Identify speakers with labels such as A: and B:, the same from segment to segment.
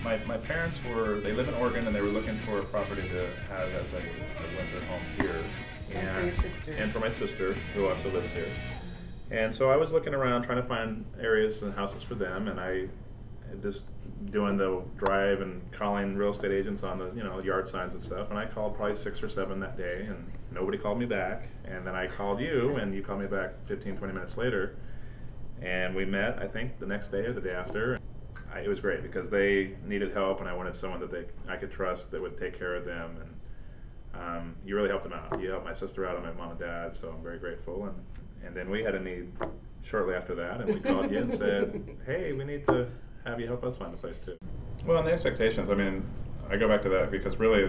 A: my parents they live in Oregon, and they were looking for a property to have as a winter home here. And for my sister, who also lives here. And so I was looking around trying to find areas and houses for them, and I just doing the drive and calling real estate agents on the yard signs and stuff, and I called probably 6 or 7 that day, and nobody called me back. And then I called you, and you called me back 15-20 minutes later, and we met, I think, the next day or the day after. It was great because they needed help, and I wanted someone that I could trust that would take care of them. And you really helped them out. You helped my sister out and my mom and dad, so I'm very grateful. And then we had a need shortly after that, and we called you and said, hey, we need to have you help us find a place too. Well, and the expectations, I mean, I go back to that because really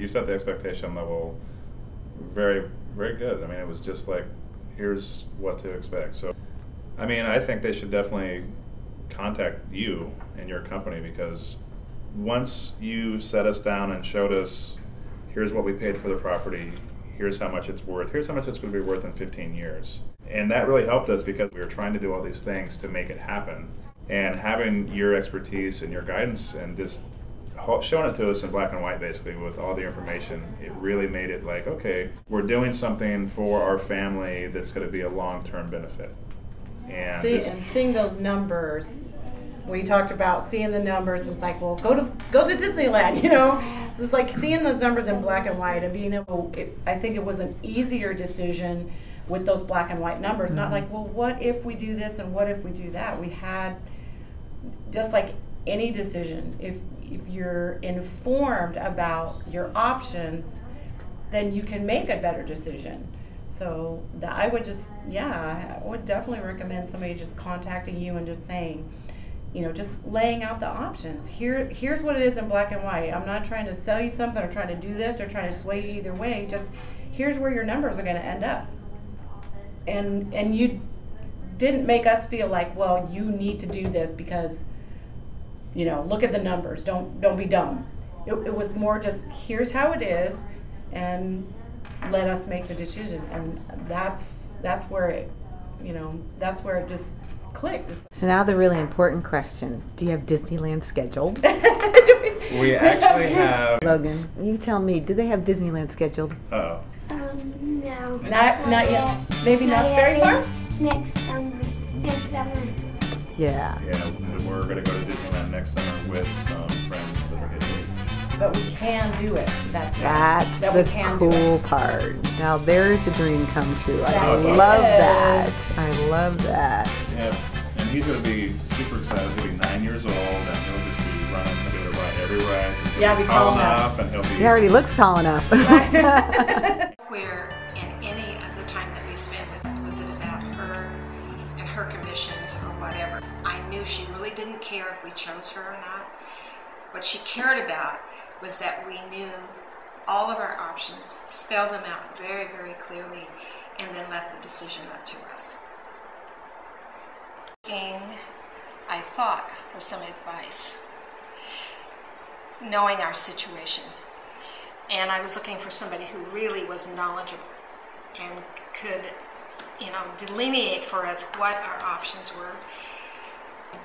A: you set the expectation level very, very good. I mean, it was just like, here's what to expect. So, I mean, I think they should definitely contact you and your company, because once you set us down and showed us, here's what we paid for the property, here's how much it's worth, here's how much it's going to be worth in 15 years. And that really helped us because we were trying to do all these things to make it happen. And having your expertise and your guidance and just showing it to us in black and white, basically, with all the information, it really made it like, okay, we're doing something for our family that's going to be a long-term benefit. And
B: seeing those numbers, we talked about seeing the numbers. It's like, well, go to Disneyland, It's like seeing those numbers in black and white and being able. I think it was an easier decision with those black and white numbers. Mm-hmm. Not like, well, what if we do this and what if we do that? We had, just like any decision, if you're informed about your options, then you can make a better decision. So I would definitely recommend somebody just contacting you and just saying, just laying out the options. Here's what it is in black and white. I'm not trying to sell you something or trying to do this or trying to sway you either way. Just here's where your numbers are going to end up. And you didn't make us feel like, well, you need to do this because, look at the numbers. Don't be dumb. It was more just, here's how it is, and let us make the decision. And that's where it just clicked.
C: So now the really important question: do you have Disneyland scheduled?
A: We actually have.
C: Logan, you tell me, do they have Disneyland scheduled?
A: Oh.
D: No.
B: Not yet. Maybe not very far.
D: Next summer.
C: Yeah.
A: Yeah, we're going to go to Disneyland next summer with some friends that are getting.
B: But we can do it. That's
C: the cool part. Now there's a dream come true. I love that.
A: Yeah, and he's going to be super excited. He'll be 9 years old, and he'll just be running. He'll be able to ride everywhere.
B: Yeah, be tall enough.
A: And he'll be.
C: He already looks tall enough.
E: Where in any of the time that we spent with her, was it about her and her conditions or whatever? I knew she really didn't care if we chose her or not. What she cared about was that we knew all of our options, spelled them out very, very clearly, and then left the decision up to us. I thought for some advice, knowing our situation. And I was looking for somebody who really was knowledgeable and could, delineate for us what our options were.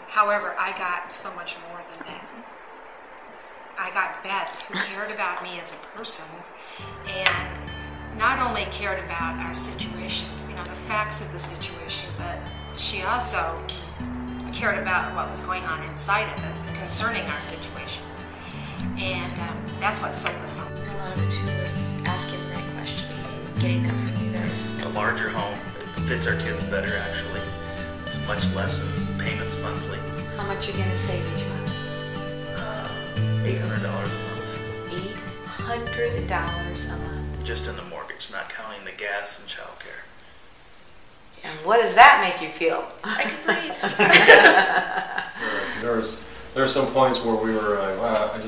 E: However, I got so much more than that. I got Beth, who cared about me as a person, and not only cared about our situation, the facts of the situation, but she also cared about what was going on inside of us concerning our situation. And that's what sold us on.
F: A lot of it too is asking the right questions, getting that from you guys.
G: A larger home fits our kids better, actually. It's much less in payments monthly.
F: How much are you going to save each month?
G: $800 a month.
F: $800 a month.
G: Just in the mortgage, not counting the gas and childcare.
F: And what does that make you feel?
G: I can breathe.
H: There were some points where we were like, wow, I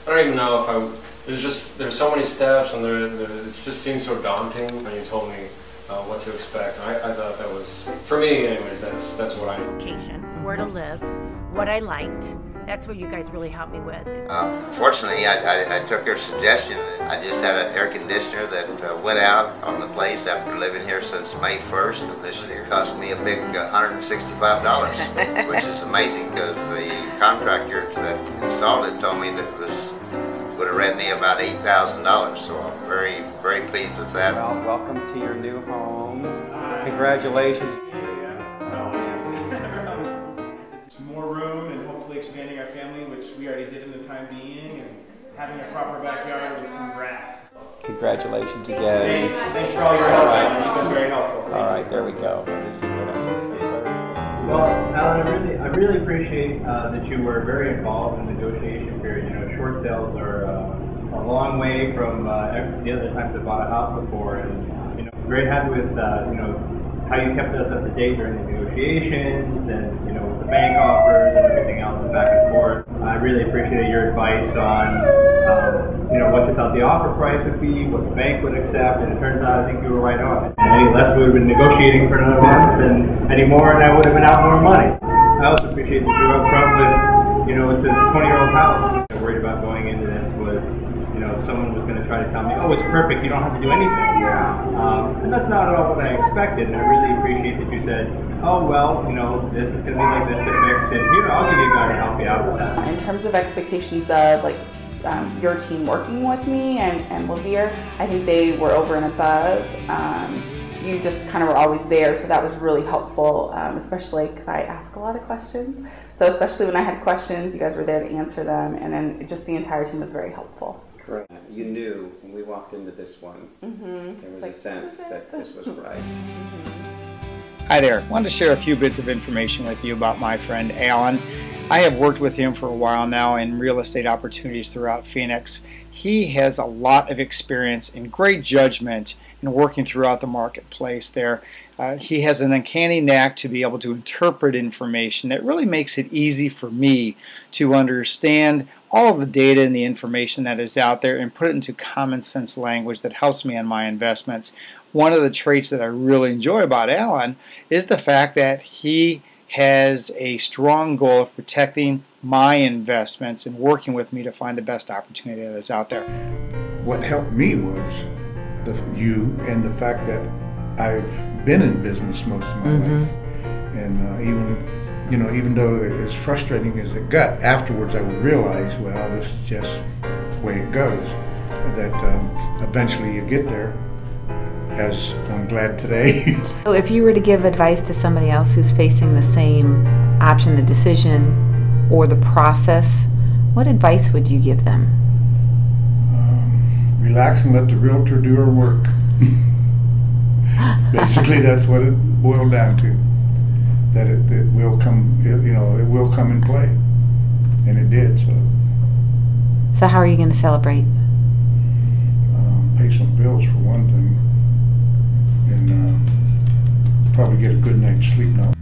H: don't even know if there's so many steps, and it just seemed so daunting when you told me what to expect. And I thought that was, for me anyways, that's what I...
I: Location, where to live, what I liked. That's what you guys really helped me with.
J: Fortunately, I took your suggestion. I just had an air conditioner that went out on the place after living here since May 1st of this year. It cost me a big $165, which is amazing because the contractor that installed it told me that it would have ran me about $8,000. So I'm very, very pleased with that.
K: Well, welcome to your new home. Congratulations.
L: More room and hopefully expanding our family, which we already did in the time being, and having a proper backyard with some grass.
K: Congratulations again.
L: Thanks for all your help, Alan. You've been very helpful.
K: All right, there we go.
M: Well, Alan, I really appreciate that you were very involved in the negotiation period. You know, short sales are a long way from the other times I bought a house before, and you know, very happy with you know, how you kept us up to date during the negotiations, and you know, with the bank offers and everything else, and back and forth. I really appreciated your advice on you know, what you thought the offer price would be, what the bank would accept, and it turns out I think you were right on. And any less we would have been negotiating for another month, and any more, and I would have been out more money. I also appreciate that you were up front with, you know, it's a 20-year-old house. I worried about going into this was, you know, someone was going to try to tell me, oh, it's perfect, you don't have to do anything. And that's not at all what I expected, and I really appreciate that you said, oh, well, you know, this is going to be like this to fix, and here, I'll give you a guy to help you out with that.
N: In terms of expectations of, like, your team working with me and Levere, I think they were over and above. You just kind of were always there, so that was really helpful, especially because I ask a lot of questions. So especially when I had questions, you guys were there to answer them, and then just the entire team was very helpful.
K: Correct. You knew when we walked into this one, there was a sense that this was right.
O: Hi there. I wanted to share a few bits of information with you about my friend Alan. I have worked with him for a while now in real estate opportunities throughout Phoenix. He has a lot of experience and great judgment in working throughout the marketplace there. He has an uncanny knack to be able to interpret information that really makes it easy for me to understand all of the data and the information that is out there and put it into common sense language that helps me in my investments. One of the traits that I really enjoy about Alan is the fact that he has a strong goal of protecting my investments and working with me to find the best opportunity that is out there.
P: What helped me was you and the fact that I've been in business most of my life, and even though as frustrating as it got, afterwards I would realize, well, this is just the way it goes. That eventually you get there, as I'm glad today.
C: So if you were to give advice to somebody else who's facing the same option, the decision, or the process, what advice would you give them?
P: Relax and let the realtor do her work. Basically, that's what it boiled down to. That it will come, it will come in play, and it did.
C: So how are you going to celebrate?
P: Pay some bills for one thing, and probably get a good night's sleep now.